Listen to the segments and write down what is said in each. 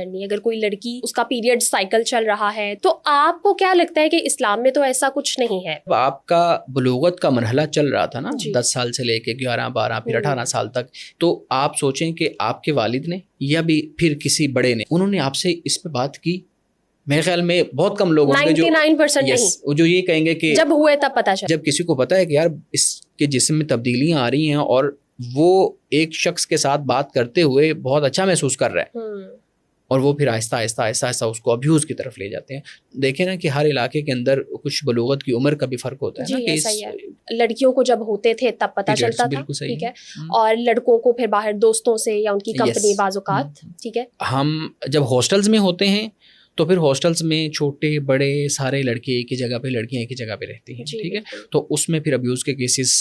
کرنی ہے. اگر کوئی لڑکی اس کا پیریڈ سائیکل چل رہا ہے تو آپ کو کیا لگتا ہے کہ اسلام میں تو ایسا کچھ نہیں ہے؟ آپ کا بلوغت کا مرحلہ چل رہا تھا نا 10 سال سے لے کے 11 12 پھر 18 سال تک, تو آپ سوچیں کہ آپ کے والد نے یا بھی پھر کسی بڑے نے انہوں نے آپ سے اس پہ بات کی؟ میرے خیال میں بہت کم لوگ ہوں گے 99% جو یہ کہیں گے کہ جب ہوئے تب پتہ چلا. جب کسی کو پتا ہے کہ یار اس کے جسم میں تبدیلیاں آ رہی ہیں اور وہ ایک شخص کے ساتھ بات کرتے ہوئے بہت اچھا محسوس کر رہا ہے, اور وہ پھر آہستہ آہستہ آہستہ آہستہ اس کو ابیوز کی طرف لے جاتے ہیں. دیکھیں نا کہ ہر علاقے کے اندر کچھ بلوغت کی عمر کا بھی فرق ہوتا ہے نا, کہ ایسا ہی ہے. لڑکیوں کو جب ہوتے تھے تب پتہ چلتا تھا, ٹھیک ہے, اور لڑکوں کو پھر باہر دوستوں سے یا ان کی کمپنی بعض اوقات, ٹھیک ہے. ہم جب ہاسٹلز میں ہوتے ہیں تو پھر ہاسٹلز میں چھوٹے بڑے سارے لڑکے ایک ہی جگہ پہ, لڑکیاں ایک ہی جگہ پہ رہتی ہیں, ٹھیک ہے. تو اس میں پھر ابیوز کے کیسز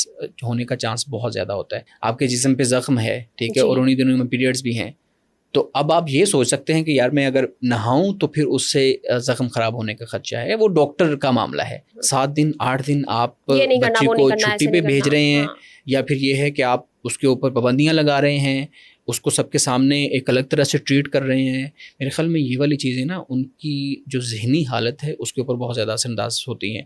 ہونے کا چانس بہت زیادہ ہوتا ہے. آپ کے جسم پہ زخم ہے, ٹھیک ہے, اور انہی دنوں میں پیریڈز بھی ہیں, تو اب آپ یہ سوچ سکتے ہیں کہ یار میں اگر نہاؤں تو پھر اس سے زخم خراب ہونے کا خدشہ ہے. وہ ڈاکٹر کا معاملہ ہے. 7 دن 8 دن آپ بچے کو چھٹی پہ بھیج رہے ہیں, یا پھر یہ ہے کہ آپ اس کے اوپر پابندیاں لگا رہے ہیں, اس کو سب کے سامنے ایک الگ طرح سے ٹریٹ کر رہے ہیں. میرے خیال میں یہ والی چیزیں نا ان کی جو ذہنی حالت ہے اس کے اوپر بہت زیادہ اثر انداز ہوتی ہیں.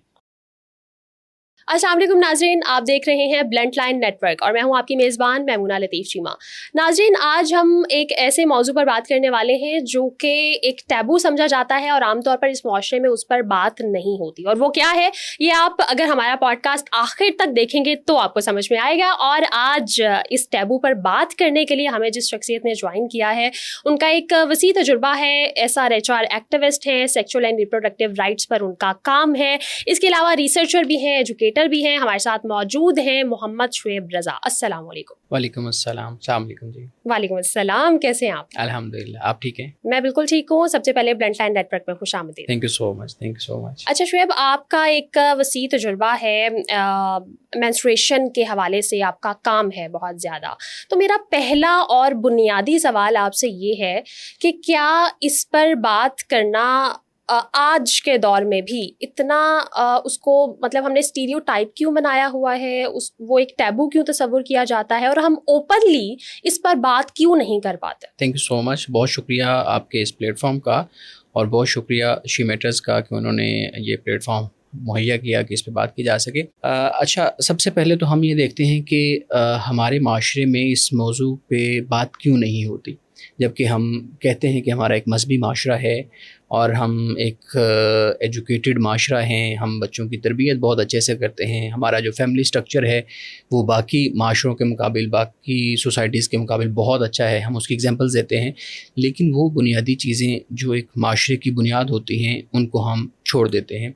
السلام علیکم ناظرین, آپ دیکھ رہے ہیں بلنٹ لائن نیٹ ورک اور میں ہوں آپ کی میزبان میمونہ لطیف چیمہ. ناظرین, آج ہم ایک ایسے موضوع پر بات کرنے والے ہیں جو کہ ایک ٹیبو سمجھا جاتا ہے اور عام طور پر اس معاشرے میں اس پر بات نہیں ہوتی, اور وہ کیا ہے یہ آپ اگر ہمارا پوڈ کاسٹ آخر تک دیکھیں گے تو آپ کو سمجھ میں آئے گا. اور آج اس ٹیبو پر بات کرنے کے لیے ہمیں جس شخصیت نے جوائن کیا ہے ان کا ایک وسیع تجربہ ہے. SRHR ایکٹیوسٹ ہیں, سیکچول اینڈ ریپروڈکٹیو رائٹس پر ان کا کام ہے. اس کے علاوہ ریسرچر بھی ہیں, ایجوکیٹر بھی ہیں. ہمارے ساتھ موجود ہیں محمد شعیب رضا. السلام علیکم. وعلیکم السلام. السلام علیکم جی. وعلیکم السلام, کیسے ہیں آپ؟ الحمدللہ, آپ ٹھیک ہیں؟ میں بالکل ٹھیک ہوں. سب سے پہلے بلنٹ لائن نیٹ ورک میں خوش آمدید. Thank you so much, thank you so much. اچھا شعیب, آپ کا ایک وسیع تجربہ ہے, مینسٹریشن کے حوالے سے آپ کا کام ہے بہت زیادہ. تو میرا پہلا اور بنیادی سوال آپ سے یہ ہے کہ کیا اس پر بات کرنا آج کے دور میں بھی اتنا اس کو مطلب ہم نے اسٹیریو ٹائپ کیوں بنایا ہوا ہے, وہ ایک ٹیبو کیوں تصور کیا جاتا ہے, اور ہم اوپنلی اس پر بات کیوں نہیں کر پاتے؟ تھینک یو سو مچ. بہت شکریہ آپ کے اس پلیٹ فارم کا, اور بہت شکریہ شی میٹرز کا کہ انہوں نے یہ پلیٹ فارم مہیا کیا کہ اس پہ بات کی جا سکے. اچھا, سب سے پہلے تو ہم یہ دیکھتے ہیں کہ ہمارے معاشرے میں اس موضوع پہ بات کیوں نہیں ہوتی, جبکہ ہم کہتے ہیں کہ ہمارا ایک مذہبی معاشرہ ہے اور ہم ایک ایجوکیٹڈ معاشرہ ہیں, ہم بچوں کی تربیت بہت اچھے سے کرتے ہیں, ہمارا جو فیملی سٹرکچر ہے وہ باقی معاشروں کے مقابل, باقی سوسائٹیز کے مقابل بہت اچھا ہے, ہم اس کی ایگزامپلز دیتے ہیں. لیکن وہ بنیادی چیزیں جو ایک معاشرے کی بنیاد ہوتی ہیں ان کو ہم چھوڑ دیتے ہیں.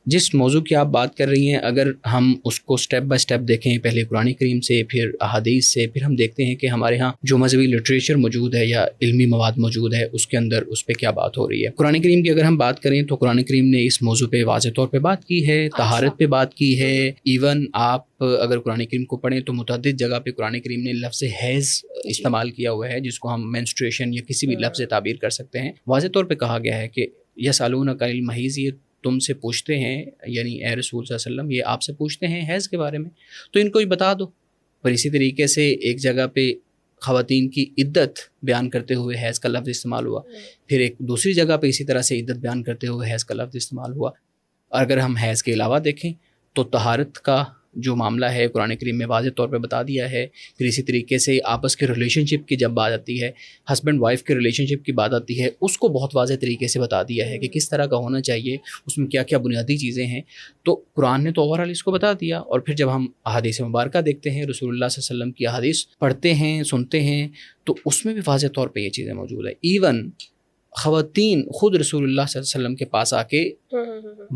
جس موضوع کی آپ بات کر رہی ہیں, اگر ہم اس کو سٹیپ بائی سٹیپ دیکھیں, پہلے قرآن کریم سے, پھر احادیث سے, پھر ہم دیکھتے ہیں کہ ہمارے ہاں جو مذہبی لٹریچر موجود ہے یا علمی مواد موجود ہے اس کے اندر اس پہ کیا بات ہو رہی ہے. قرآن کریم کی اگر ہم بات کریں تو قرآن کریم نے اس موضوع پہ واضح طور پہ بات کی ہے, طہارت پہ بات کی ہے. ایون آپ اگر قرآن کریم کو پڑھیں تو متعدد جگہ پہ قرآن کریم نے لفظ حیض استعمال کیا ہوا ہے, جس کو ہم مینسٹریشن یا کسی بھی لفظ سے تعبیر کر سکتے ہیں. واضح طور پہ کہا گیا ہے کہ یسألونک عن المحیض, یہ تم سے پوچھتے ہیں, یعنی اے رسول صلی اللہ علیہ وسلم یہ آپ سے پوچھتے ہیں حیض کے بارے میں, تو ان کو ہی بتا دو. پر اسی طریقے سے ایک جگہ پہ خواتین کی عدت بیان کرتے ہوئے حیض کا لفظ استعمال ہوا, پھر ایک دوسری جگہ پہ اسی طرح سے عدت بیان کرتے ہوئے حیض کا لفظ استعمال ہوا. اور اگر ہم حیض کے علاوہ دیکھیں تو طہارت کا جو معاملہ ہے قرآن کریم میں واضح طور پہ بتا دیا ہے. پھر اسی طریقے سے آپس کے ریلیشن شپ کی جب بات آتی ہے, ہسبینڈ وائف کے ریلیشن شپ کی بات آتی ہے, اس کو بہت واضح طریقے سے بتا دیا ہے کہ کس طرح کا ہونا چاہیے, اس میں کیا کیا بنیادی چیزیں ہیں. تو قرآن نے تو اوورآل اس کو بتا دیا. اور پھر جب ہم احادیث مبارکہ دیکھتے ہیں, رسول اللہ صلی اللہ علیہ وسلم کی احادیث پڑھتے ہیں, سنتے ہیں, تو اس میں بھی واضح طور پہ یہ چیزیں موجود ہیں. ایون خواتین خود رسول اللہ صلی اللہ علیہ وسلم کے پاس آ کے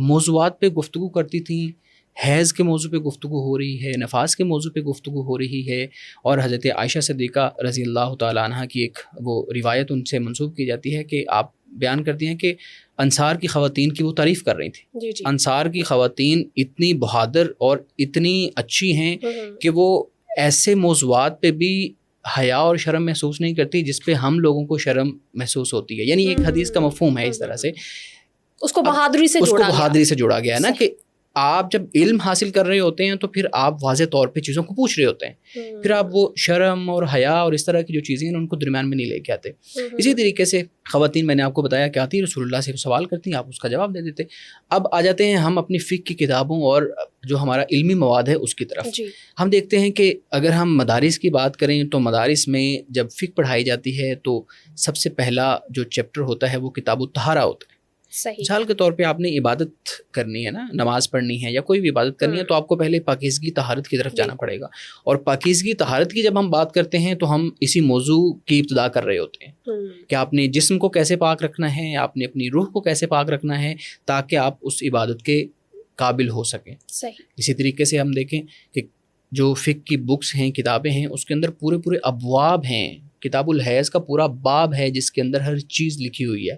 موضوعات پہ گفتگو کرتی تھیں. حیض کے موضوع پہ گفتگو ہو رہی ہے, نفاس کے موضوع پہ گفتگو ہو رہی ہے, اور حضرت عائشہ صدیقہ رضی اللہ تعالیٰ عنہ کی ایک وہ روایت ان سے منسوب کی جاتی ہے کہ آپ بیان کرتی ہیں کہ انصار کی خواتین کی وہ تعریف کر رہی تھیں. انصار کی خواتین اتنی بہادر اور اتنی اچھی ہیں کہ وہ ایسے موضوعات پہ بھی حیا اور شرم محسوس نہیں کرتی جس پہ ہم لوگوں کو شرم محسوس ہوتی ہے. یعنی ایک حدیث کا مفہوم ہے اس طرح سے, اس کو بہادری سے جوڑا گیا ہے نا, کہ آپ جب علم حاصل کر رہے ہوتے ہیں تو پھر آپ واضح طور پہ چیزوں کو پوچھ رہے ہوتے ہیں، پھر آپ وہ شرم اور حیا اور اس طرح کی جو چیزیں ہیں ان کو درمیان میں نہیں لے کے آتے. اسی طریقے سے خواتین، میں نے آپ کو بتایا کہ آتی رسول اللہ سے سوال کرتی ہیں، آپ اس کا جواب دے دیتے. اب آ جاتے ہیں ہم اپنی فقہ کی کتابوں اور جو ہمارا علمی مواد ہے اس کی طرف. ہم دیکھتے ہیں کہ اگر ہم مدارس کی بات کریں تو مدارس میں جب فقہ پڑھائی جاتی ہے تو سب سے پہلا جو چیپٹر ہوتا ہے وہ کتاب الطہارہ ہوتا ہے. مثال کے طور پہ آپ نے عبادت کرنی ہے نا، نماز پڑھنی ہے یا کوئی بھی عبادت کرنی ہے، تو آپ کو پہلے پاکیزگی طہارت کی طرف جانا پڑے گا. اور پاکیزگی طہارت کی جب ہم بات کرتے ہیں تو ہم اسی موضوع کی ابتدا کر رہے ہوتے ہیں کہ آپ نے جسم کو کیسے پاک رکھنا ہے، آپ نے اپنی روح کو کیسے پاک رکھنا ہے تاکہ آپ اس عبادت کے قابل ہو سکیں. اسی طریقے سے ہم دیکھیں کہ جو فقہ کی بکس ہیں، کتابیں ہیں، اس کے اندر پورے ابواب ہیں. کتاب الحیض کا پورا باب ہے جس کے اندر ہر چیز لکھی ہوئی ہے،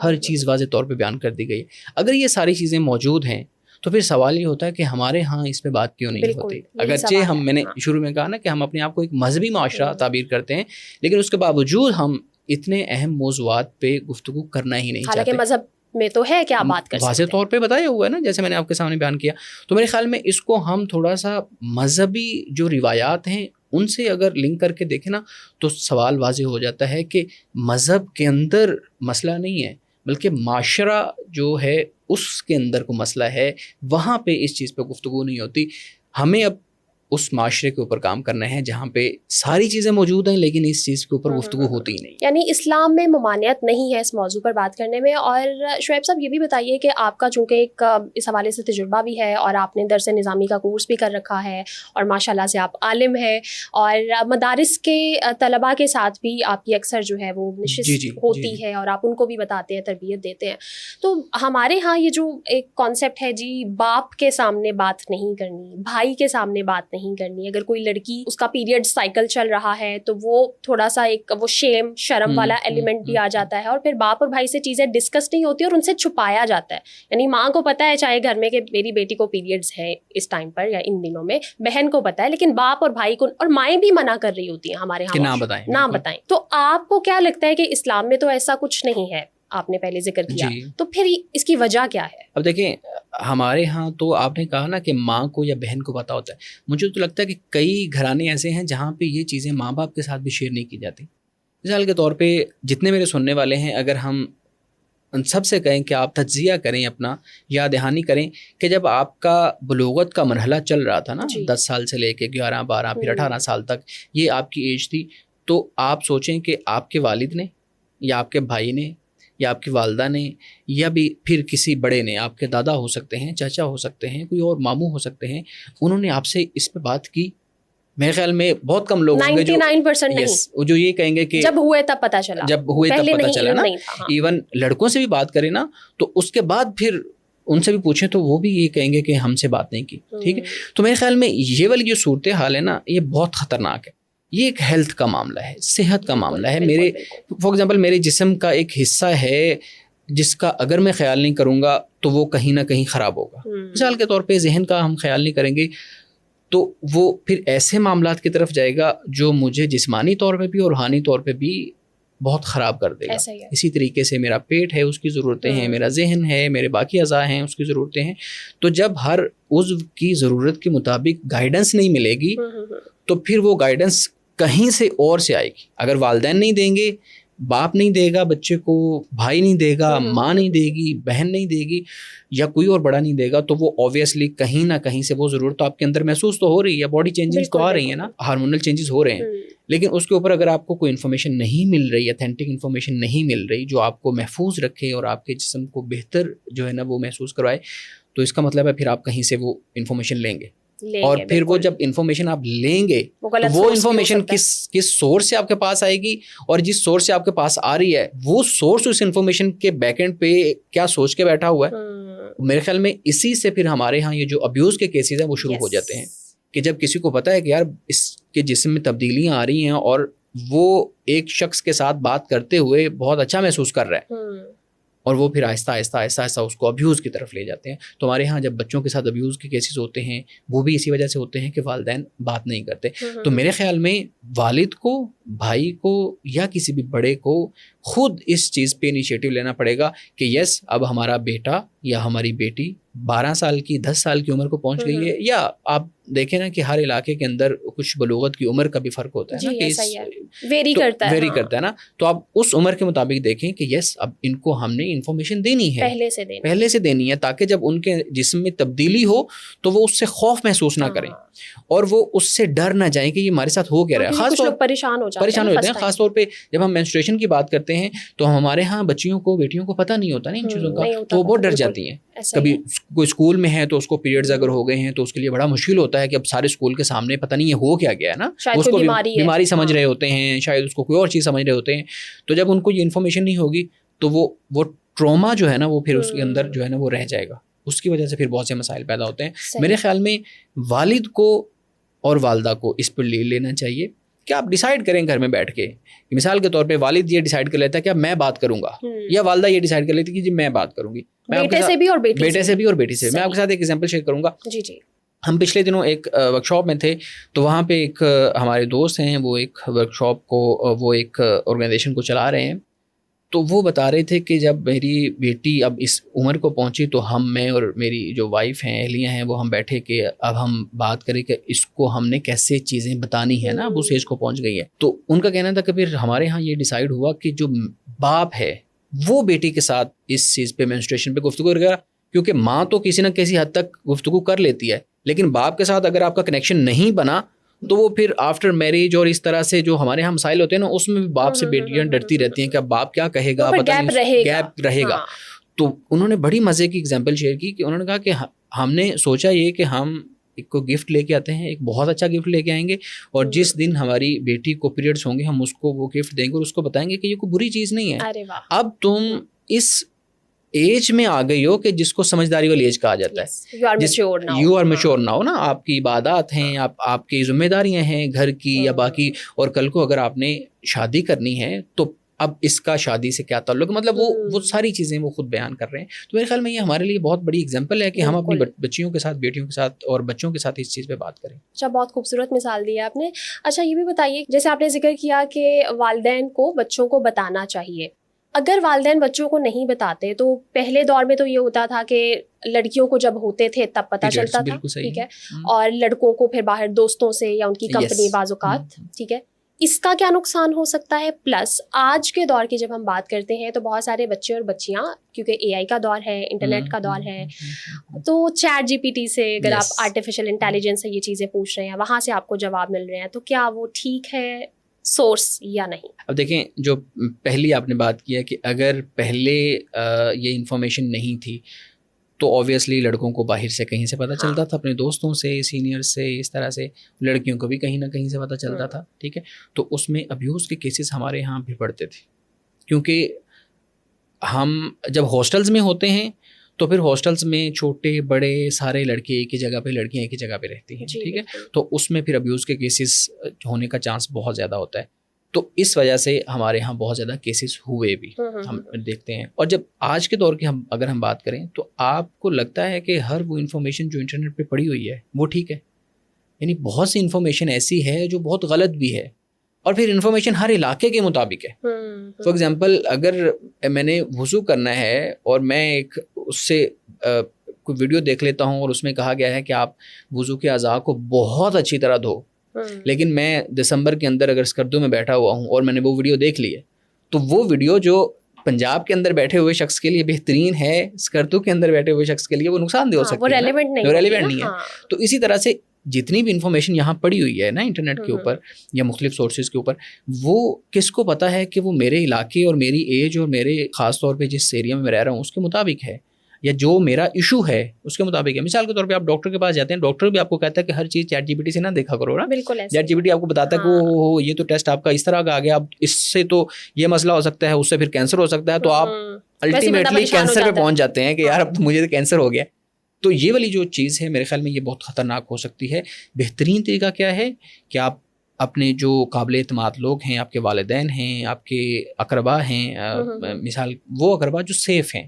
ہر چیز واضح طور پہ بیان کر دی گئی ہے. اگر یہ ساری چیزیں موجود ہیں تو پھر سوال یہ ہوتا ہے کہ ہمارے ہاں اس پہ بات کیوں نہیں ہوتی. اگرچہ میں نے شروع میں کہا نا کہ ہم اپنے آپ کو ایک مذہبی معاشرہ تعبیر کرتے ہیں، لیکن اس کے باوجود ہم اتنے اہم موضوعات پہ گفتگو کرنا ہی نہیں چاہتے. مذہب میں تو ہے کہ آپ بات کر واضح طور پہ بتایا ہوا ہے نا، جیسے میں نے آپ کے سامنے بیان کیا. تو میرے خیال میں اس کو ہم تھوڑا سا مذہبی جو روایات ہیں ان سے اگر لنک کر کے دیکھیں نا تو سوال واضح ہو جاتا ہے کہ مذہب کے اندر مسئلہ نہیں ہے بلکہ معاشرہ جو ہے اس کے اندر کو مسئلہ ہے. وہاں پہ اس چیز پہ گفتگو نہیں ہوتی. ہمیں اب اس معاشرے کے اوپر کام کرنا ہے جہاں پہ ساری چیزیں موجود ہیں لیکن اس چیز کے اوپر گفتگو ہوتی ہی نہیں. یعنی اسلام میں ممانعت نہیں ہے اس موضوع پر بات کرنے میں. اور شعیب صاحب یہ بھی بتائیے کہ آپ کا چونکہ ایک اس حوالے سے تجربہ بھی ہے اور آپ نے درس نظامی کا کورس بھی کر رکھا ہے اور ماشاءاللہ سے آپ عالم ہیں اور مدارس کے طلباء کے ساتھ بھی آپ کی اکثر جو ہے وہ نشست ہوتی ہے اور آپ ان کو بھی بتاتے ہیں، تربیت دیتے ہیں. تو ہمارے ہاں یہ جو ایک کانسیپٹ ہے جی، باپ کے سامنے بات نہیں کرنی، بھائی کے سامنے بات نہیں کرنی. اگر کوئی لڑکی اس کا پیریڈ سائیکل چل رہا ہے تو وہ تھوڑا سا ایک وہ شرم والا ایلیمنٹ بھی آ جاتا ہے اور پھر باپ اور بھائی سے چیزیں ڈسکس نہیں ہوتی اور ان سے چھپایا جاتا ہے. یعنی ماں کو پتا ہے چاہے گھر میں کہ میری بیٹی کو پیریڈز ہے اس ٹائم پر یا ان دنوں میں، بہن کو پتا ہے، لیکن باپ اور بھائی کو اور مائیں بھی منع کر رہی ہوتی ہیں ہمارے یہاں نہ بتائیں. تو آپ کو کیا لگتا ہے کہ اسلام میں تو ایسا کچھ نہیں ہے؟ آپ نے پہلے ذکر کیا، تو پھر اس کی وجہ کیا ہے؟ اب دیکھیں ہمارے ہاں تو آپ نے کہا نا کہ ماں کو یا بہن کو پتا ہوتا ہے. مجھے تو لگتا ہے کہ کئی گھرانے ایسے ہیں جہاں پہ یہ چیزیں ماں باپ کے ساتھ بھی شیئر نہیں کی جاتی. مثال کے طور پہ جتنے میرے سننے والے ہیں، اگر ہم ان سب سے کہیں کہ آپ تجزیہ کریں، اپنا یاد دہانی کریں کہ جب آپ کا بلوغت کا مرحلہ چل رہا تھا نا، 10 سال سے لے کے 11 12 پھر 18 سال تک یہ آپ کی ایج تھی، تو آپ سوچیں کہ آپ کے والد نے یا آپ کے بھائی نے یا آپ کی والدہ نے یا بھی پھر کسی بڑے نے، آپ کے دادا ہو سکتے ہیں، چاچا ہو سکتے ہیں، کوئی اور ماموں ہو سکتے ہیں، انہوں نے آپ سے اس پہ بات کی. میرے خیال میں بہت کم لوگ ہوں گے جو 99% جو یہ کہیں گے کہ جب ہوئے تب پتہ چلا نا. ایون لڑکوں سے بھی بات کریں نا تو اس کے بعد پھر ان سے بھی پوچھیں تو وہ بھی یہ کہیں گے کہ ہم سے بات نہیں کی. ٹھیک ہے، تو میرے خیال میں یہ والی جو صورتحال ہے نا یہ بہت خطرناک ہے. یہ ایک ہیلتھ کا معاملہ ہے، صحت کا معاملہ ہے. میرے فار ایگزامپل میرے جسم کا ایک حصہ ہے جس کا اگر میں خیال نہیں کروں گا تو وہ کہیں نہ کہیں خراب ہوگا. مثال کے طور پہ ذہن کا ہم خیال نہیں کریں گے تو وہ پھر ایسے معاملات کی طرف جائے گا جو مجھے جسمانی طور پہ بھی اور روحانی طور پہ بھی بہت خراب کر دے گا. اسی طریقے سے میرا پیٹ ہے، اس کی ضرورتیں ہیں، میرا ذہن ہے، میرے باقی اعضاء ہیں، اس کی ضرورتیں ہیں. تو جب ہر عضو کی ضرورت کے مطابق گائیڈنس نہیں ملے گی تو پھر وہ گائیڈنس کہیں سے اور سے آئے گی. اگر والدین نہیں دیں گے، باپ نہیں دے گا بچے کو، بھائی نہیں دے گا، ماں نہیں دے گی، بہن نہیں دے گی یا کوئی اور بڑا نہیں دے گا، تو وہ اوبویسلی کہیں نہ کہیں سے وہ ضرورت تو آپ کے اندر محسوس تو ہو رہی ہے. باڈی چینجز تو آ رہی ہیں نا، ہارمونل چینجز ہو رہے ہیں، لیکن اس کے اوپر اگر آپ کو کوئی انفارمیشن نہیں مل رہی، اتھینٹک انفارمیشن نہیں مل رہی جو آپ کو محفوظ رکھے اور آپ کے جسم کو بہتر جو ہے نا وہ محسوس کروائے، تو اس کا مطلب ہے پھر آپ کہیں سے وہ انفارمیشن لیں گے. اور پھر وہ جب انفارمیشن آپ لیں گے تو وہ انفارمیشن کس سورس سے آپ کے پاس آئے گی، اور جس سورس سے آپ کے پاس آ رہی ہے وہ سورس اس انفارمیشن کے بیک اینڈ پہ کیا سوچ کے بیٹھا ہوا ہے. میرے خیال میں اسی سے پھر ہمارے ہاں یہ جو ابیوز کے کیسز ہیں وہ شروع ہو جاتے ہیں کہ جب کسی کو پتا ہے کہ یار اس کے جسم میں تبدیلیاں آ رہی ہیں اور وہ ایک شخص کے ساتھ بات کرتے ہوئے بہت اچھا محسوس کر رہا ہے اور وہ پھر آہستہ آہستہ اس کو ابیوز کی طرف لے جاتے ہیں. تو ہمارے ہاں جب بچوں کے ساتھ ابیوز کے کیسز ہوتے ہیں وہ بھی اسی وجہ سے ہوتے ہیں کہ والدین بات نہیں کرتے. تو میرے خیال میں والد کو، بھائی کو یا کسی بھی بڑے کو خود اس چیز پہ انیشیٹو لینا پڑے گا کہ یس اب ہمارا بیٹا یا ہماری بیٹی 12 سال کی 10 سال کی عمر کو پہنچ گئی ہے, یا آپ دیکھیں نا کہ ہر علاقے کے اندر کچھ بلوغت کی عمر کا بھی فرق ہوتا ہے نا, کہ ویری کرتا ہے نا, تو آپ اس عمر کے مطابق دیکھیں کہ یس اب ان کو ہم نے انفارمیشن دینی ہے, پہلے سے دینی ہے, تاکہ جب ان کے جسم میں تبدیلی ہو تو وہ اس سے خوف محسوس نہ کریں اور وہ اس سے ڈر نہ جائیں کہ یہ ہمارے ساتھ ہو کیا رہا ہے. خاص طور پریشان ہو جاتے ہیں, خاص طور پہ جب ہم مینسٹریشن کی بات کرتے ہیں تو ہمارے ہاں بچیوں کو بیٹیوں کو پتہ نہیں ہوتا نا ان چیزوں کا, تو وہ بہت ڈر جاتی ہیں. کبھی کوئی اسکول میں ہے تو اس کو پیریڈز اگر ہو گئے ہیں تو اس کے لیے بڑا مشکل ہوتا ہے کہ اب سارے اسکول کے سامنے پتہ نہیں ہے ہو کیا گیا ہے نا, اس کو بیماری سمجھ رہے ہوتے ہیں, شاید اس کو کوئی اور چیز سمجھ رہے ہوتے ہیں. تو جب ان کو یہ انفارمیشن نہیں ہوگی تو وہ ٹراما جو ہے نا وہ پھر اس کے اندر جو ہے نا وہ رہ جائے گا, اس کی وجہ سے پھر بہت سے مسائل پیدا ہوتے ہیں. میرے خیال میں والد کو اور والدہ کو اس پر لے لینا چاہیے کہ آپ ڈیسائیڈ کریں گھر میں بیٹھ کے. مثال کے طور پہ والد یہ ڈیسائیڈ کر لیتا ہے کہ اب میں بات کروں گا, یا والدہ یہ ڈیسائیڈ کر لیتی ہے کہ جی میں بات کروں گی, بیٹے سے بھی اور بیٹی سے. میں آپ کے ساتھ ایک ایگزامپل شیئر کروں گا. جی ہم پچھلے دنوں ایک ورک شاپ میں تھے, تو وہاں پہ ایک ہمارے دوست ہیں, وہ ایک ورک شاپ کو وہ ایک آرگنائزیشن کو چلا رہے ہیں. تو وہ بتا رہے تھے کہ جب میری بیٹی اب اس عمر کو پہنچی تو میں اور میری جو وائف ہیں, اہلیہ ہیں, وہ ہم بیٹھے کہ اب ہم بات کریں کہ اس کو ہم نے کیسے چیزیں بتانی ہے نا, اب اس ایج کو پہنچ گئی ہے. تو ان کا کہنا تھا کہ پھر ہمارے ہاں یہ ڈیسائیڈ ہوا کہ جو باپ ہے وہ بیٹی کے ساتھ اس چیز پہ مینسٹریشن پہ گفتگو کرے گا, کیونکہ ماں تو کسی نہ کسی حد تک گفتگو کر لیتی ہے, لیکن باپ کے ساتھ اگر آپ کا کنیکشن نہیں بنا تو وہ پھر آفٹر میرج اور اس طرح سے جو ہمارے ہاں مسائل ہوتے ہیں نا, اس میں بھی باپ سے بیٹیاں ڈرتی رہتی ہیں کہ اب باپ کیا کہے گا, پتہ نہیں گیپ رہے گا. تو انہوں نے بڑی مزے کی اگزامپل شیئر کی کہ انہوں نے کہا کہ ہم نے سوچا یہ کہ ہم ایک کو گفٹ لے کے آتے ہیں, ایک بہت اچھا گفٹ لے کے آئیں گے, اور جس دن ہماری بیٹی کو پیریڈس ہوں گے ہم اس کو وہ گفٹ دیں گے اور اس کو بتائیں گے کہ یہ کوئی بری چیز نہیں ہے. اب تم اس ایج میں آ گئی ہو کہ جس کو سمجھداری والی ایج کہا جاتا ہے, یو آر میچور ناؤ نا, آپ کی عبادات ہیں, آپ کی ذمہ داریاں ہیں گھر کی یا باقی, اور کل کو اگر آپ نے شادی کرنی ہے تو اب اس کا شادی سے کیا تعلق, مطلب وہ ساری چیزیں وہ خود بیان کر رہے ہیں. تو میرے خیال میں یہ ہمارے لیے بہت بڑی اگزامپل ہے کہ ہم اپنی بچیوں کے ساتھ, بیٹیوں کے ساتھ اور بچوں کے ساتھ اس چیز پہ بات کریں. اچھا, بہت خوبصورت مثال دی ہے آپ نے. اچھا یہ بھی بتائیے, جیسے آپ نے ذکر کیا کہ والدین کو بچوں کو بتانا چاہیے, اگر والدین بچوں کو نہیں بتاتے تو پہلے دور میں تو یہ ہوتا تھا کہ لڑکیوں کو جب ہوتے تھے تب پتہ چلتا تھا, ٹھیک ہے, اور لڑکوں کو پھر باہر دوستوں سے یا ان کی کمپنی بعض اوقات, ٹھیک ہے. اس کا کیا نقصان ہو سکتا ہے؟ پلس آج کے دور کی جب ہم بات کرتے ہیں تو بہت سارے بچے اور بچیاں, کیونکہ اے آئی کا دور ہے, انٹرنیٹ کا دور ہے, تو چیٹ جی پی ٹی سے اگر آپ آرٹیفیشیل انٹیلیجنس سے یہ چیزیں پوچھ رہے ہیں, وہاں سے آپ کو جواب مل رہے ہیں, تو کیا وہ ٹھیک ہے سورس یا نہیں؟ اب دیکھیں, جو پہلی آپ نے بات کی ہے کہ اگر پہلے یہ انفارمیشن نہیں تھی تو اوبیسلی لڑکوں کو باہر سے کہیں سے پتہ چلتا تھا, اپنے دوستوں سے, سینئر سے, اس طرح سے. لڑکیوں کو بھی کہیں نہ کہیں سے پتہ چلتا تھا, ٹھیک ہے. تو اس میں ابیوز کے کیسز ہمارے یہاں بھی بڑھتے تھے, کیونکہ ہم جب ہاسٹلز میں ہوتے ہیں تو پھر ہاسٹلز میں چھوٹے بڑے سارے لڑکے ایک ہی جگہ پہ, لڑکیاں ایک ہی جگہ پہ رہتی ہیں, ٹھیک ہے. تو اس میں پھر ابیوز کے کیسز ہونے کا چانس بہت زیادہ ہوتا ہے. تو اس وجہ سے ہمارے یہاں بہت زیادہ کیسز ہوئے بھی ہم دیکھتے ہیں. اور جب آج کے دور کی اگر ہم بات کریں تو آپ کو لگتا ہے کہ ہر وہ انفارمیشن جو انٹرنیٹ پہ پڑی ہوئی ہے وہ ٹھیک ہے؟ یعنی بہت سی انفارمیشن ایسی ہے جو بہت غلط بھی ہے, اور پھر انفارمیشن ہر علاقے کے مطابق ہے. فار ایگزامپل, اگر میں نے وضو کرنا ہے اور میں ایک اس سے کوئی ویڈیو دیکھ لیتا ہوں اور اس میں کہا گیا ہے کہ آپ وضو کے اعضاء کو بہت اچھی طرح دھو, لیکن میں دسمبر کے اندر اگر اسکردو میں بیٹھا ہوا ہوں اور میں نے وہ ویڈیو دیکھ لی ہے, تو وہ ویڈیو جو پنجاب کے اندر بیٹھے ہوئے شخص کے لیے بہترین ہے, اسکردو کے اندر بیٹھے ہوئے شخص کے لیے وہ نقصان دہ ہو سکتی ہے, وہ ریلیونٹ نہیں ہے. تو اسی طرح سے جتنی بھی انفارمیشن یہاں پڑی ہوئی ہے نا انٹرنیٹ کے اوپر یا مختلف سورسز کے اوپر, وہ کس کو پتہ ہے کہ وہ میرے علاقے اور میری ایج اور میرے خاص طور پہ جس ایریا میں رہ رہا ہوں اس کے مطابق ہے, یا جو میرا ایشو ہے اس کے مطابق ہے. مثال کے طور پہ آپ ڈاکٹر کے پاس جاتے ہیں, ڈاکٹر بھی آپ کو کہتا ہے کہ ہر چیز چیٹ جی پی ٹی سے نہ دیکھا کرو نا. چیٹ جی پی ٹی آپ کو بتاتا ہے کہ یہ تو ٹیسٹ آپ کا اس طرح کا آ گیا, اب اس سے تو یہ مسئلہ ہو سکتا ہے, اس سے پھر کینسر ہو سکتا ہے, تو آپ الٹیمیٹلی کینسر پہ پہنچ جاتے ہیں کہ یار اب مجھے تو کینسر ہو گیا. تو یہ والی جو چیز ہے میرے خیال میں یہ بہت خطرناک ہو سکتی ہے. بہترین طریقہ کیا ہے کہ آپ اپنے جو قابل اعتماد لوگ ہیں, آپ کے والدین ہیں, آپ کے اقربا ہیں, مثال وہ اقربا جو سیف ہیں.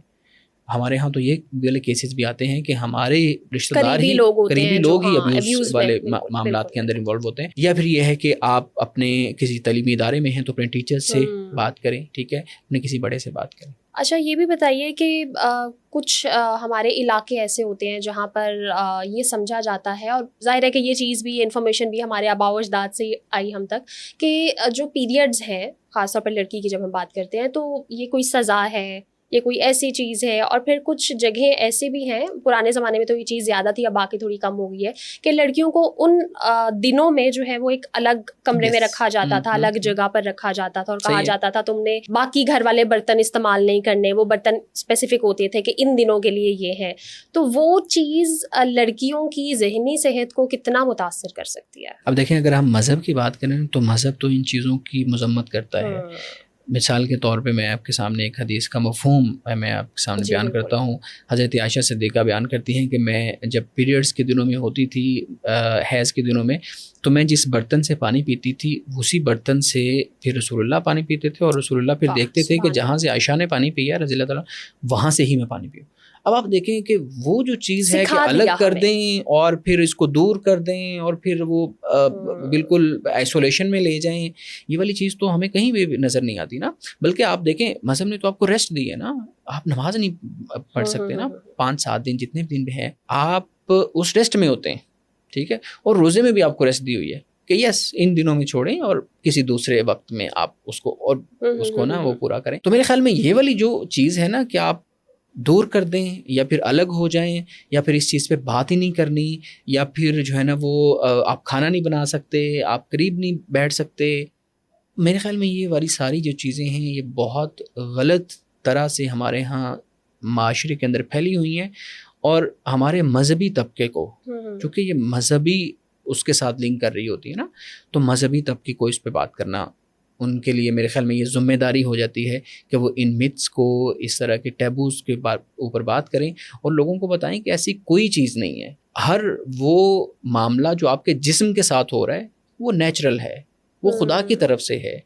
ہمارے ہاں تو یہ والے کیسز بھی آتے ہیں کہ ہمارے رشتہ دار ہی, قریبی لوگ ہی ابیوز والے معاملات کے اندر انوالو ہوتے ہیں. یا پھر یہ ہے کہ آپ اپنے کسی تعلیمی ادارے میں ہیں تو اپنے ٹیچر سے بات کریں, ٹھیک ہے, اپنے کسی بڑے سے بات کریں. اچھا یہ بھی بتائیے کہ کچھ ہمارے علاقے ایسے ہوتے ہیں جہاں پر یہ سمجھا جاتا ہے، اور ظاہر ہے کہ یہ چیز بھی، انفارمیشن بھی ہمارے آباء و اجداد سے آئی ہم تک، کہ جو پیریڈز ہیں خاص طور پر لڑکی کی جب ہم بات کرتے ہیں تو یہ کوئی سزا ہے، یہ کوئی ایسی چیز ہے. اور پھر کچھ جگہیں ایسے بھی ہیں، پرانے زمانے میں تو یہ چیز زیادہ تھی، اب باقی تھوڑی کم ہو گئی ہے، کہ لڑکیوں کو ان دنوں میں جو ہے وہ ایک الگ کمرے میں رکھا جاتا تھا، الگ جگہ پر رکھا جاتا تھا، اور کہا جاتا تھا تم نے باقی گھر والے برتن استعمال نہیں کرنے. وہ برتن اسپیسیفک ہوتے تھے کہ ان دنوں کے لیے یہ ہے. تو وہ چیز لڑکیوں کی ذہنی صحت کو کتنا متاثر کر سکتی ہے؟ اب دیکھیں، اگر ہم مذہب کی بات کریں تو مذہب تو ان چیزوں کی مذمت کرتا ہے. مثال کے طور پہ میں آپ کے سامنے ایک حدیث کا مفہوم میں آپ کے سامنے بیان کرتا ہوں. حضرت عائشہ صدیقہ بیان کرتی ہیں کہ میں جب پیریڈز کے دنوں میں ہوتی تھی، حیض کے دنوں میں، تو میں جس برتن سے پانی پیتی تھی اسی برتن سے پھر رسول اللہ پانی پیتے تھے، اور رسول اللہ پھر دیکھتے تھے کہ جہاں سے عائشہ نے پانی پیا رضی اللہ تعالیٰ، وہاں سے ہی میں پانی پیوں. اب آپ دیکھیں کہ وہ جو چیز ہے کہ الگ کر دیں اور پھر اس کو دور کر دیں اور پھر وہ بالکل آئسولیشن میں لے جائیں، یہ والی چیز تو ہمیں کہیں بھی نظر نہیں آتی نا. بلکہ آپ دیکھیں مذہب نے تو آپ کو ریسٹ دی ہے نا، آپ نماز نہیں پڑھ سکتے نا 5-7 دن جتنے بھی دن ہیں، آپ اس ریسٹ میں ہوتے ہیں، ٹھیک ہے. اور روزے میں بھی آپ کو ریسٹ دی ہوئی ہے کہ یس ان دنوں میں چھوڑیں اور کسی دوسرے وقت میں آپ اس کو نا وہ پورا کریں. تو میرے خیال میں یہ والی جو چیز ہے نا کہ آپ دور کر دیں یا پھر الگ ہو جائیں یا پھر اس چیز پہ بات ہی نہیں کرنی، یا پھر جو ہے نا وہ آپ کھانا نہیں بنا سکتے، آپ قریب نہیں بیٹھ سکتے، میرے خیال میں یہ والی ساری جو چیزیں ہیں یہ بہت غلط طرح سے ہمارے ہاں معاشرے کے اندر پھیلی ہوئی ہیں. اور ہمارے مذہبی طبقے کو، چونکہ یہ مذہبی اس کے ساتھ لنک کر رہی ہوتی ہے نا، تو مذہبی طبقے کو اس پہ بات کرنا ان کے لیے میرے خیال میں یہ ذمہ داری ہو جاتی ہے کہ وہ ان متس کو، اس طرح کے ٹیبوز کے اوپر بات کریں اور لوگوں کو بتائیں کہ ایسی کوئی چیز نہیں ہے. ہر وہ معاملہ جو آپ کے جسم کے ساتھ ہو رہا ہے وہ نیچرل ہے، وہ خدا کی طرف سے ہے،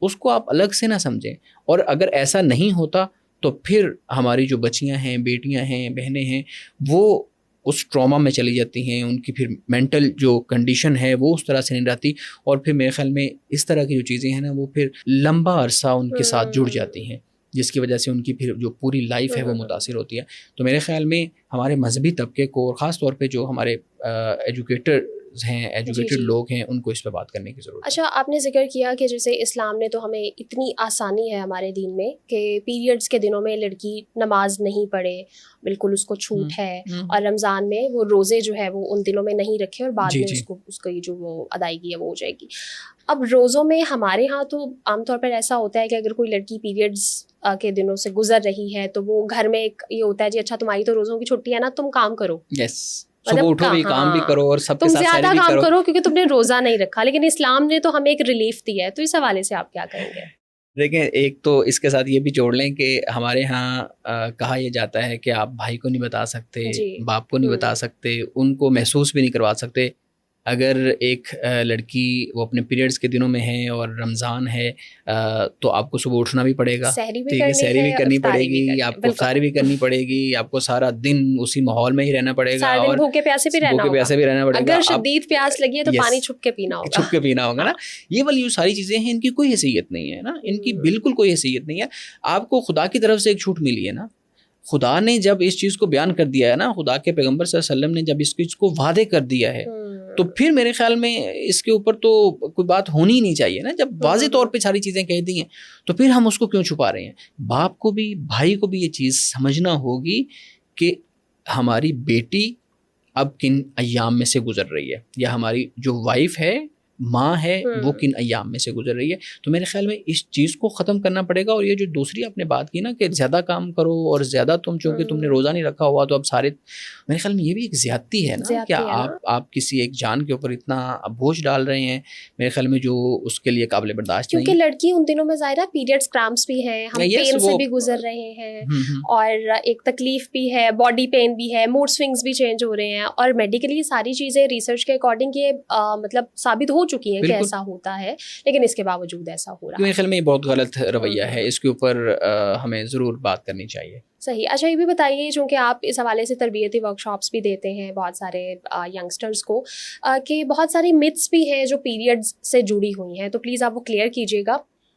اس کو آپ الگ سے نہ سمجھیں. اور اگر ایسا نہیں ہوتا تو پھر ہماری جو بچیاں ہیں، بیٹیاں ہیں، بہنیں ہیں، وہ اس ٹراما میں چلی جاتی ہیں، ان کی پھر مینٹل جو کنڈیشن ہے وہ اس طرح سے نہیں رہتی، اور پھر میرے خیال میں اس طرح کی جو چیزیں ہیں نا وہ پھر لمبا عرصہ ان کے ساتھ جڑ جاتی ہیں، جس کی وجہ سے ان کی پھر جو پوری لائف ہے وہ متاثر ہوتی ہے. تو میرے خیال میں ہمارے مذہبی طبقے کو، اور خاص طور پہ جو ہمارے ایجوکیٹڈ لوگ ہیں، ان کو اس پہ بات کرنے کی ضرورت ہے. اچھا آپ نے ذکر کیا کہ جیسے اسلام نے تو ہمیں اتنی آسانی ہے ہمارے دین میں کہ پیریڈز کے دنوں میں لڑکی نماز نہیں پڑھے، بالکل اس کو چھوٹ ہے، اور رمضان میں وہ روزے جو ہے وہ ان دنوں میں نہیں رکھے، اور بعد میں اس کی جو وہ ادائیگی ہے وہ ہو جائے گی. اب روزوں میں ہمارے ہاں تو عام طور پر ایسا ہوتا ہے کہ اگر کوئی لڑکی پیریڈز کے دنوں سے گزر رہی ہے تو وہ گھر میں ایک یہ ہوتا ہے جی اچھا تمہاری تو روزوں کی چھٹی ہے نا، تم کام کرو، صبح اٹھو بھی کام بھی کرو اور سب کے ساتھ زیادہ کام کرو کیونکہ تم نے روزہ نہیں رکھا. لیکن اسلام نے تو ہمیں ایک ریلیف دی ہے، تو اس حوالے سے آپ کیا کہیں گے؟ دیکھیں، ایک تو اس کے ساتھ یہ بھی جوڑ لیں کہ ہمارے ہاں کہا یہ جاتا ہے کہ آپ بھائی کو نہیں بتا سکتے، باپ کو نہیں بتا سکتے، ان کو محسوس بھی نہیں کروا سکتے. اگر ایک لڑکی وہ اپنے پیریڈز کے دنوں میں ہے اور رمضان ہے تو آپ کو صبح اٹھنا بھی پڑے گا، ٹھیک ہے، سحری بھی کرنی پڑے گی، آپ کو افطاری بھی کرنی پڑے گی، آپ کو سارا دن اسی ماحول میں ہی رہنا پڑے گا، اور بھوکے پیاسے بھی رہنا پڑے گا. اگر شدید پیاس لگی ہے تو پانی چھپ کے پینا ہوگا نا. یہ والی جو ساری چیزیں ہیں ان کی کوئی حیثیت نہیں ہے نا، ان کی بالکل کوئی حیثیت نہیں ہے. آپ کو خدا کی طرف سے ایک چھوٹ ملی ہے نا. خدا نے جب اس چیز کو بیان کر دیا ہے نا، خدا کے پیغمبر صلی اللہ علیہ وسلم نے جب اس چیز کو وعدے کر دیا ہے، تو پھر میرے خیال میں اس کے اوپر تو کوئی بات ہونی ہی نہیں چاہیے نا. جب واضح طور پہ ساری چیزیں کہہ دی ہیں تو پھر ہم اس کو کیوں چھپا رہے ہیں؟ باپ کو بھی، بھائی کو بھی یہ چیز سمجھنا ہوگی کہ ہماری بیٹی اب کن ایام میں سے گزر رہی ہے، یا ہماری جو وائف ہے، ماں ہے، وہ کن ایام میں سے گزر رہی ہے. تو میرے خیال میں اس چیز کو ختم کرنا پڑے گا. اور یہ جو دوسری آپ نے بات کی نا کہ زیادہ کام کرو اور زیادہ چونکہ تم نے روزہ نہیں رکھا ہوا تو اب سارے، میرے خیال میں یہ بھی ایک زیادتی ہے نا. کیا آپ کسی ایک جان کے اوپر اتنا بوجھ ڈال رہے ہیں، میرے خیال میں جو اس کے لیے قابل برداشت نہیں. کیونکہ لڑکی ان دنوں میں ظاہرہ پیریڈز کرامپس بھی ہیں، ہم پین سے بھی گزر رہے ہیں، اور ایک تکلیف بھی ہے، باڈی پین بھی ہے، موڈ سوئنگز بھی چینج ہو رہے ہیں، اور میڈیکلی ساری چیزیں ریسرچ کے اکارڈنگ یہ مطلب ثابت ہو چکی ہیں کہ ایسا ہوتا ہے، لیکن اس کے باوجود ایسا ہو رہا ہے. میرے خیال میں یہ بہت غلط رویہ ہے، اس کے اوپر ہمیں ضرور بات کرنی چاہیے. صحیح. اچھا یہ بھی بتائیے، چونکہ آپ اس حوالے سے تربیتی ورک شاپس بھی دیتے ہیں بہت سارے ینگسٹرز کو، کہ بہت ساری متس بھی ہیں جو پیریڈز سے جڑی ہوئی ہیں، تو پلیز آپ وہ کلیئر کیجیے گا.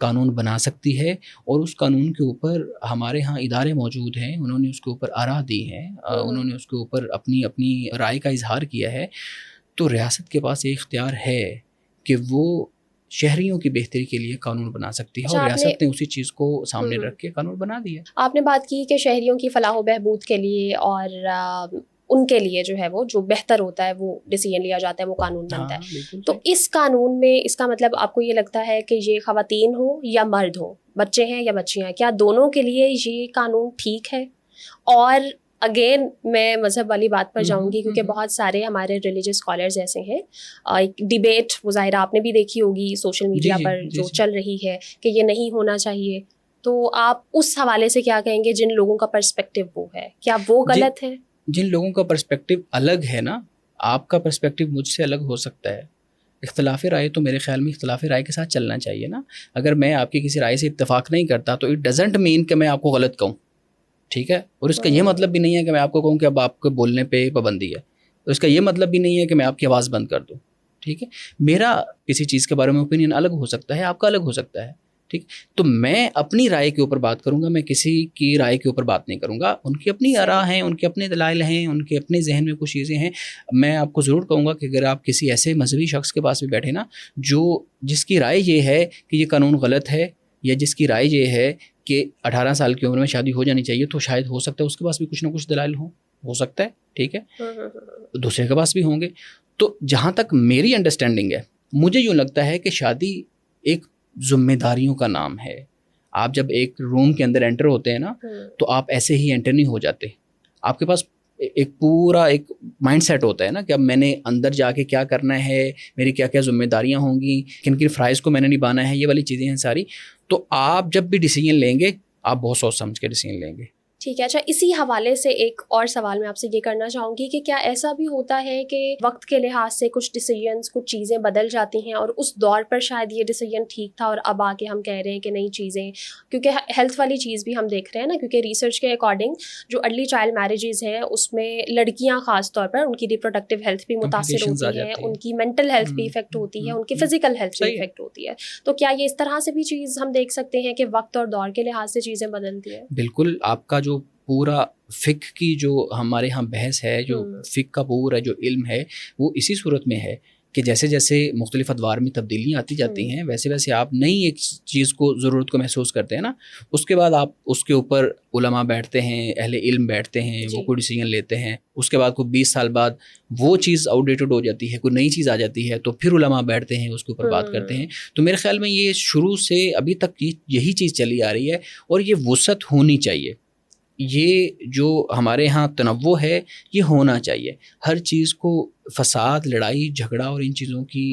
قانون بنا سکتی ہے، اور اس قانون کے اوپر ہمارے ہاں ادارے موجود ہیں، انہوں نے اس کے اوپر آراء دی ہیں، انہوں نے اس کے اوپر اپنی رائے کا اظہار کیا ہے، تو ریاست کے پاس یہ اختیار ہے کہ وہ شہریوں کی بہتری کے لیے قانون بنا سکتی ہے، اور ریاست نے اسی چیز کو سامنے رکھ کے قانون بنا دیا۔ آپ نے بات کی کہ شہریوں کی فلاح و بہبود کے لیے اور ان کے لیے جو ہے وہ جو بہتر ہوتا ہے وہ ڈیسیژن لیا جاتا ہے، وہ قانون بنتا ہے۔ تو اس قانون میں اس کا مطلب آپ کو یہ لگتا ہے کہ یہ خواتین ہو یا مرد ہو، بچے ہیں یا بچیاں، کیا دونوں کے لیے یہ قانون ٹھیک ہے؟ اور اگین میں مذہب والی بات پر جاؤں گی، کیونکہ بہت سارے ہمارے ریلیجیس اسکالرز ایسے ہیں، ایک ڈیبیٹ وہ ظاہرہ آپ نے بھی دیکھی ہوگی سوشل میڈیا پر جو چل رہی ہے کہ یہ نہیں ہونا چاہیے، تو آپ اس حوالے سے کیا کہیں گے؟ جن لوگوں کا پرسپیکٹیو وہ ہے، کیا وہ غلط ہے؟ جن لوگوں کا پرسپیکٹیو الگ ہے نا، آپ کا پرسپیکٹیو مجھ سے الگ ہو سکتا ہے، اختلاف رائے تو میرے خیال میں اختلاف رائے کے ساتھ چلنا چاہیے نا۔ اگر میں آپ کی کسی رائے سے اتفاق نہیں کرتا تو اٹ ڈزنٹ مین کہ میں آپ کو غلط کہوں، ٹھیک ہے، اور اس کا یہ مطلب بھی نہیں ہے کہ میں آپ کو کہوں کہ اب آپ کے بولنے پہ پابندی ہے، اور اس کا یہ مطلب بھی نہیں ہے کہ میں آپ کی آواز بند کر دوں، ٹھیک ہے۔ میرا کسی چیز کے بارے میں اوپینین الگ ہو سکتا ہے، آپ کا الگ ہو سکتا ہے، ٹھیک، تو میں اپنی رائے کے اوپر بات کروں گا، میں کسی کی رائے کے اوپر بات نہیں کروں گا۔ ان کی اپنی آراء ہیں، ان کے اپنے دلائل ہیں، ان کے اپنے ذہن میں کچھ چیزیں ہیں۔ میں آپ کو ضرور کہوں گا کہ اگر آپ کسی ایسے مذہبی شخص کے پاس بھی بیٹھے نا، جس کی رائے یہ ہے کہ یہ قانون غلط ہے، یا جس کی رائے یہ ہے کہ 18 سال کی عمر میں شادی ہو جانی چاہیے، تو شاید ہو سکتا ہے اس کے پاس بھی کچھ نہ کچھ دلائل ہو سکتا ہے، ٹھیک ہے، دوسرے کے پاس بھی ہوں گے۔ تو جہاں تک میری انڈرسٹینڈنگ ہے، مجھے یوں لگتا ہے کہ شادی ایک ذمہ داریوں کا نام ہے۔ آپ جب ایک روم کے اندر انٹر ہوتے ہیں نا، تو آپ ایسے ہی انٹر نہیں ہو جاتے، آپ کے پاس ایک پورا ایک مائنڈ سیٹ ہوتا ہے نا کہ اب میں نے اندر جا کے کیا کرنا ہے، میری کیا کیا ذمہ داریاں ہوں گی، کن کن فرائض کو میں نے نبھانا ہے، یہ والی چیزیں ہیں ساری۔ تو آپ جب بھی ڈیسیجن لیں گے، آپ بہت سوچ سمجھ کے ڈیسیجن لیں گے۔ ٹھیک ہے، اچھا اسی حوالے سے ایک اور سوال میں آپ سے یہ کرنا چاہوں گی کہ کیا ایسا بھی ہوتا ہے کہ وقت کے لحاظ سے کچھ ڈیسیجنس، کچھ چیزیں بدل جاتی ہیں، اور اس دور پر شاید یہ ڈیسیجن ٹھیک تھا اور اب آ کے ہم کہہ رہے ہیں کہ نئی چیزیں، کیونکہ ہیلتھ والی چیز بھی ہم دیکھ رہے ہیں نا، کیونکہ ریسرچ کے اکارڈنگ جو ارلی چائلڈ میرجز ہیں اس میں لڑکیاں خاص طور پر ان کی ریپروڈکٹیو ہیلتھ بھی متاثر ہوتی ہے، ان کی مینٹل ہیلتھ بھی افیکٹ ہوتی ہے، ان کی فزیکل ہیلتھ بھی افیکٹ ہوتی ہے۔ تو کیا یہ اس طرح سے بھی چیز ہم دیکھ سکتے ہیں کہ وقت اور دور کے لحاظ سے چیزیں بدلتی ہیں؟ بالکل، آپ کا جو پورا فقہ کی جو ہمارے ہاں بحث ہے، جو فقہ کا پورا جو علم ہے، وہ اسی صورت میں ہے کہ جیسے جیسے مختلف ادوار میں تبدیلیاں آتی جاتی ہیں، ویسے ویسے آپ نئی ایک چیز کو ضرورت کو محسوس کرتے ہیں نا، اس کے بعد آپ اس کے اوپر علماء بیٹھتے ہیں، اہل علم بیٹھتے ہیں، وہ کوئی ڈیسیجن لیتے ہیں، اس کے بعد کوئی 20 سال بعد وہ چیز آؤٹ ڈیٹڈ ہو جاتی ہے، کوئی نئی چیز آ جاتی ہے، تو پھر علماء بیٹھتے ہیں، اس کے اوپر بات کرتے ہیں۔ تو میرے خیال میں یہ شروع سے ابھی تک یہی چیز چلی آ رہی ہے، اور یہ وسعت ہونی چاہیے۔ یہ جو ہمارے ہاں تنوع ہے، یہ ہونا چاہیے۔ ہر چیز کو فساد، لڑائی جھگڑا اور ان چیزوں کی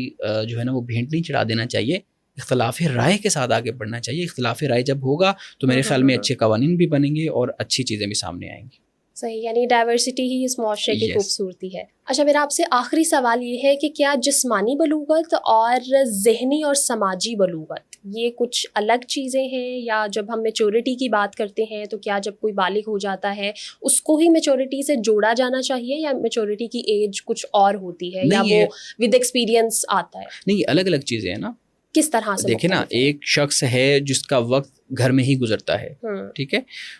جو ہے نا وہ بھینٹ نہیں چڑھا دینا چاہیے، اختلاف رائے کے ساتھ آگے بڑھنا چاہیے۔ اختلاف رائے جب ہوگا تو میرے خیال میں اچھے قوانین بھی بنیں گے اور اچھی چیزیں بھی سامنے آئیں گی۔ صحیح، یعنی ڈائیورسٹی ہی اس معاشرے کی خوبصورتی ہے۔ اچھا، میرا آپ سے آخری سوال یہ ہے کہ کیا جسمانی بلوغت اور ذہنی اور سماجی بلوغت یہ کچھ الگ چیزیں ہیں، یا جب ہم میچورٹی کی بات کرتے ہیں تو کیا جب کوئی بالغ ہو جاتا ہے اس کو ہی میچورٹی سے جوڑا جانا چاہیے، یا میچورٹی کی ایج کچھ اور ہوتی ہے، یا وہ ود ایکسپیرینس آتا ہے؟ نہیں، یہ الگ الگ چیزیں ہیں نا۔ کس طرح سے؟ دیکھیں نا، ایک شخص ہے جس کا وقت گھر میں ہی گزرتا ہے، ٹھیک ہے،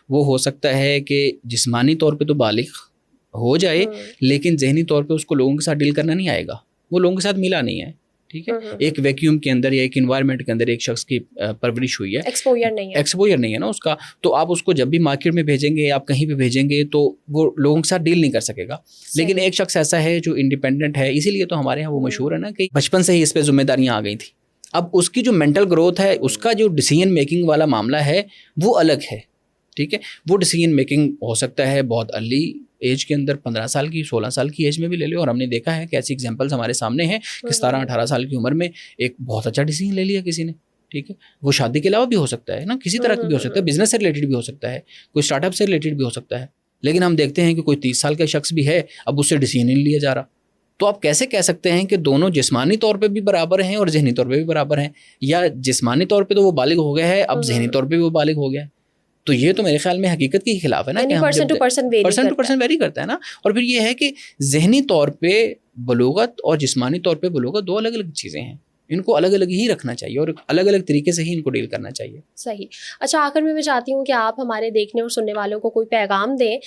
وہ ہو سکتا ہے کہ جسمانی طور پہ تو بالغ ہو جائے، لیکن ذہنی طور پہ اس کو لوگوں کے ساتھ ڈیل کرنا نہیں آئے گا، وہ لوگوں کے ساتھ ملا نہیں ہے، ٹھیک ہے۔ ایک ویکیوم کے اندر یا ایک انوائرمنٹ کے اندر ایک شخص کی پرورش ہوئی ہے، ایکسپوجر نہیں ہے نا اس کا، تو آپ اس کو جب بھی مارکیٹ میں بھیجیں گے، آپ کہیں بھی بھیجیں گے، تو وہ لوگوں کے ساتھ ڈیل نہیں کر سکے گا۔ لیکن ایک شخص ایسا ہے جو انڈیپینڈنٹ ہے، اسی لیے تو ہمارے یہاں وہ مشہور ہے نا کہ بچپن سے ہی اس پہ ذمہ داریاں آ گئی تھیں۔ اب اس کی جو مینٹل گروتھ ہے، اس کا جو ڈیسیجن میکنگ والا معاملہ ہے، وہ الگ ہے، ٹھیک ہے۔ وہ ڈیسیجن میکنگ ہو سکتا ہے بہت ارلی ایج کے اندر، 15 سال کی، 16 سال کی ایج میں بھی لے لے، اور ہم نے دیکھا ہے کہ ایسی ایگزامپلس ہمارے سامنے ہیں کہ 17-18 سال کی عمر میں ایک بہت اچھا ڈیسیجن لے لیا کسی نے، ٹھیک ہے۔ وہ شادی کے علاوہ بھی ہو سکتا ہے نا، کسی طرح کی بھی ہو سکتا ہے، بزنس سے ریلیٹڈ بھی ہو سکتا ہے، کوئی اسٹارٹ اپ سے ریلیٹڈ بھی ہو سکتا ہے، لیکن ہم دیکھتے ہیں کہ کوئی 30 سال کا شخص بھی ہے، اب اس سے ڈیسیجن نہیں لیا جا رہا۔ تو آپ کیسے کہہ سکتے ہیں کہ دونوں جسمانی طور پہ بھی برابر ہیں اور ذہنی طور پہ بھی برابر ہیں، یا جسمانی طور پہ تو وہ بالغ ہو گیا ہے، اب ذہنی طور پہ بھی وہ بالغ ہو گیا ہے؟ تو یہ تو میرے خیال میں حقیقت کے خلاف ہے نا، کہ پرسن ٹو پرسن ویری کرتا ہے نا۔ اور پھر یہ ہے کہ ذہنی طور پہ بلوغت اور جسمانی طور پہ بلوغت دو الگ الگ چیزیں ہیں، ان کو الگ الگ ہی رکھنا چاہیے اور الگ الگ طریقے سے ہی ان کو ڈیل کرنا چاہیے. صحیح. اچھا آخر میں چاہتی ہوں کہ آپ ہمارے دیکھنے اور سننے والوں کو کوئی پیغام دیں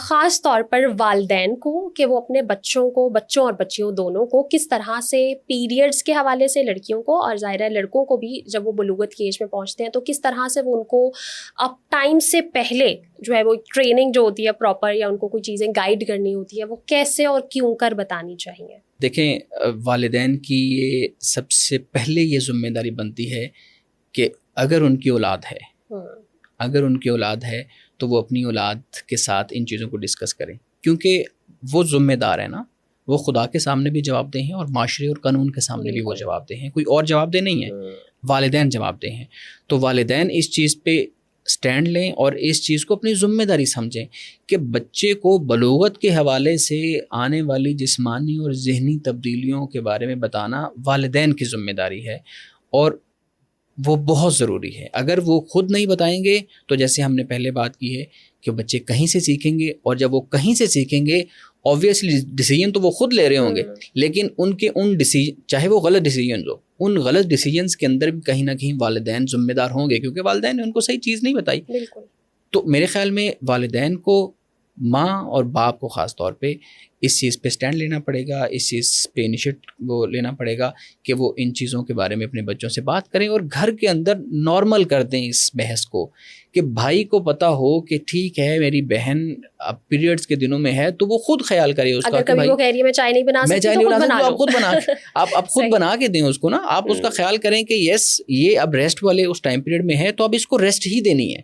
خاص طور پر والدین کو کہ وہ اپنے بچوں اور بچیوں دونوں کو کس طرح سے پیریڈس کے حوالے سے لڑکیوں کو اور ظاہر ہے لڑکوں کو بھی جب وہ بلوغت کی ایج میں پہنچتے ہیں تو کس طرح سے وہ ان کو اب ٹائم سے پہلے جو ہے وہ ٹریننگ جو ہوتی ہے پراپر یا ان کو کوئی چیزیں گائیڈ کرنی ہوتی ہے وہ کیسے اور کیوں کر بتانی چاہیے. دیکھیں والدین کی یہ سب سے پہلے یہ ذمہ داری بنتی ہے کہ اگر ان کی اولاد ہے تو وہ اپنی اولاد کے ساتھ ان چیزوں کو ڈسکس کریں, کیونکہ وہ ذمہ دار ہے نا, وہ خدا کے سامنے بھی جواب دہ ہیں اور معاشرے اور قانون کے سامنے بھی وہ جواب دہ ہیں, کوئی اور جواب دہ نہیں ہے, والدین جواب دہ ہیں. تو والدین اس چیز پہ سٹینڈ لیں اور اس چیز کو اپنی ذمہ داری سمجھیں کہ بچے کو بلوغت کے حوالے سے آنے والی جسمانی اور ذہنی تبدیلیوں کے بارے میں بتانا والدین کی ذمہ داری ہے اور وہ بہت ضروری ہے. اگر وہ خود نہیں بتائیں گے تو جیسے ہم نے پہلے بات کی ہے کہ بچے کہیں سے سیکھیں گے, اور جب وہ کہیں سے سیکھیں گے اوبویسلی ڈیسیجن تو وہ خود لے رہے ہوں گے, لیکن ان کے چاہے وہ غلط ڈیسیجنز ہو, ان غلط ڈیسیجنز کے اندر بھی کہیں نہ کہیں والدین ذمہ دار ہوں گے, کیونکہ والدین نے ان کو صحیح چیز نہیں بتائی. بالکل. تو میرے خیال میں والدین کو, ماں اور باپ کو خاص طور پہ اس چیز پہ سٹینڈ لینا پڑے گا, اس چیز پہ انیشیٹو لینا پڑے گا کہ وہ ان چیزوں کے بارے میں اپنے بچوں سے بات کریں اور گھر کے اندر نارمل کر دیں اس بحث کو, کہ بھائی کو پتہ ہو کہ ٹھیک ہے میری بہن اب پیریڈز کے دنوں میں ہے تو وہ خود خیال کرے اس کا, اگر کبھی وہ کہہ رہی ہے میں چائے نہیں بنا سکتی تو آپ خود بنا آپ خود بنا کے دیں اس کو نا, آپ اس کا خیال کریں کہ یس یہ اب ریسٹ والے اس ٹائم پیریڈ میں ہے تو اب اس کو ریسٹ ہی دینی ہے.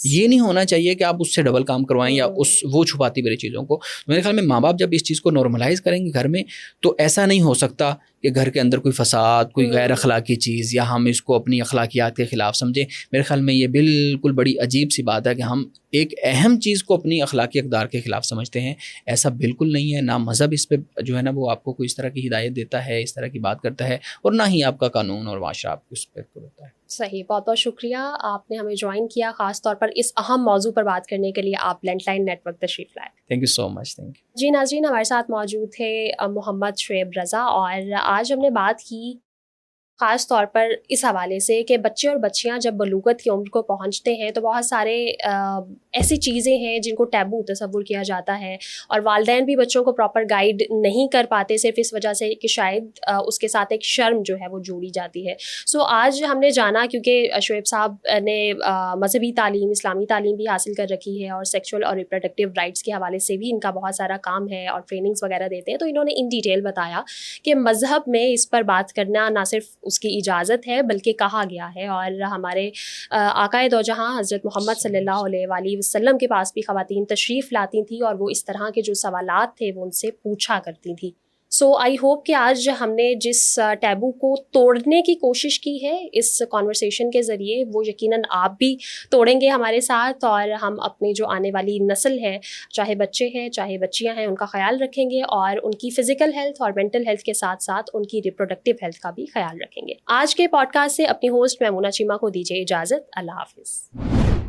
یہ نہیں ہونا چاہیے کہ آپ اس سے ڈبل کام کروائیں یا وہ چھپاتی میری چیزوں کو. میرے خیال میں ماں باپ جب اس چیز کو نارملائز کریں گے گھر میں تو ایسا نہیں ہو سکتا کہ گھر کے اندر کوئی فساد, کوئی غیر اخلاقی چیز یا ہم اس کو اپنی اخلاقیات کے خلاف سمجھیں. میرے خیال میں یہ بالکل بڑی عجیب سی بات ہے کہ ہم ایک اہم چیز کو اپنی اخلاقی اقدار کے خلاف سمجھتے ہیں. ایسا بالکل نہیں ہے, نہ مذہب اس پہ جو ہے نا وہ آپ کو کوئی اس طرح کی ہدایت دیتا ہے, اس طرح کی بات کرتا ہے, اور نہ ہی آپ کا قانون اور معاشرہ آپ کو اس پہ ہوتا ہے. صحیح. بہت بہت شکریہ آپ نے ہمیں جوائن کیا, خاص طور پر اس اہم موضوع پر بات کرنے کے لیے آپ بلنٹ لائن نیٹ ورک تشریف لائے. Thank you so much. Thank you. جی ناظرین, ہمارے ساتھ موجود تھے محمد شعیب رضا, اور آج ہم نے بات کی خاص طور پر اس حوالے سے کہ بچے اور بچیاں جب بلوغت کی عمر کو پہنچتے ہیں تو بہت سارے ایسی چیزیں ہیں جن کو ٹیبو تصور کیا جاتا ہے, اور والدین بھی بچوں کو پراپر گائیڈ نہیں کر پاتے صرف اس وجہ سے کہ شاید اس کے ساتھ ایک شرم جو ہے وہ جوڑی جاتی ہے. سو آج ہم نے جانا, کیونکہ شعیب صاحب نے مذہبی تعلیم, اسلامی تعلیم بھی حاصل کر رکھی ہے اور سیکشول اور ریپروڈکٹیو رائٹس کے حوالے سے بھی ان کا بہت سارا کام ہے اور ٹریننگس وغیرہ دیتے ہیں, تو انہوں نے ان ڈیٹیل بتایا کہ مذہب میں اس پر بات کرنا نہ صرف اس کی اجازت ہے بلکہ کہا گیا ہے, اور ہمارے آقائے دو جہاں حضرت محمد صلی اللہ علیہ وآلہ وسلم کے پاس بھی خواتین تشریف لاتی تھیں اور وہ اس طرح کے جو سوالات تھے وہ ان سے پوچھا کرتی تھیں. سو آئی ہوپ کہ آج ہم نے جس ٹیبو کو توڑنے کی کوشش کی ہے اس کانورسیشن کے ذریعے وہ یقیناً آپ بھی توڑیں گے ہمارے ساتھ, اور ہم اپنی جو آنے والی نسل ہے, چاہے بچے ہیں چاہے بچیاں ہیں, ان کا خیال رکھیں گے اور ان کی فزیکل ہیلتھ اور مینٹل ہیلتھ کے ساتھ ساتھ ان کی ریپروڈکٹیو ہیلتھ کا بھی خیال رکھیں گے. آج کے پوڈ کاسٹ سے اپنی ہوسٹ میمونہ چیمہ کو دیجیے اجازت. اللہ حافظ.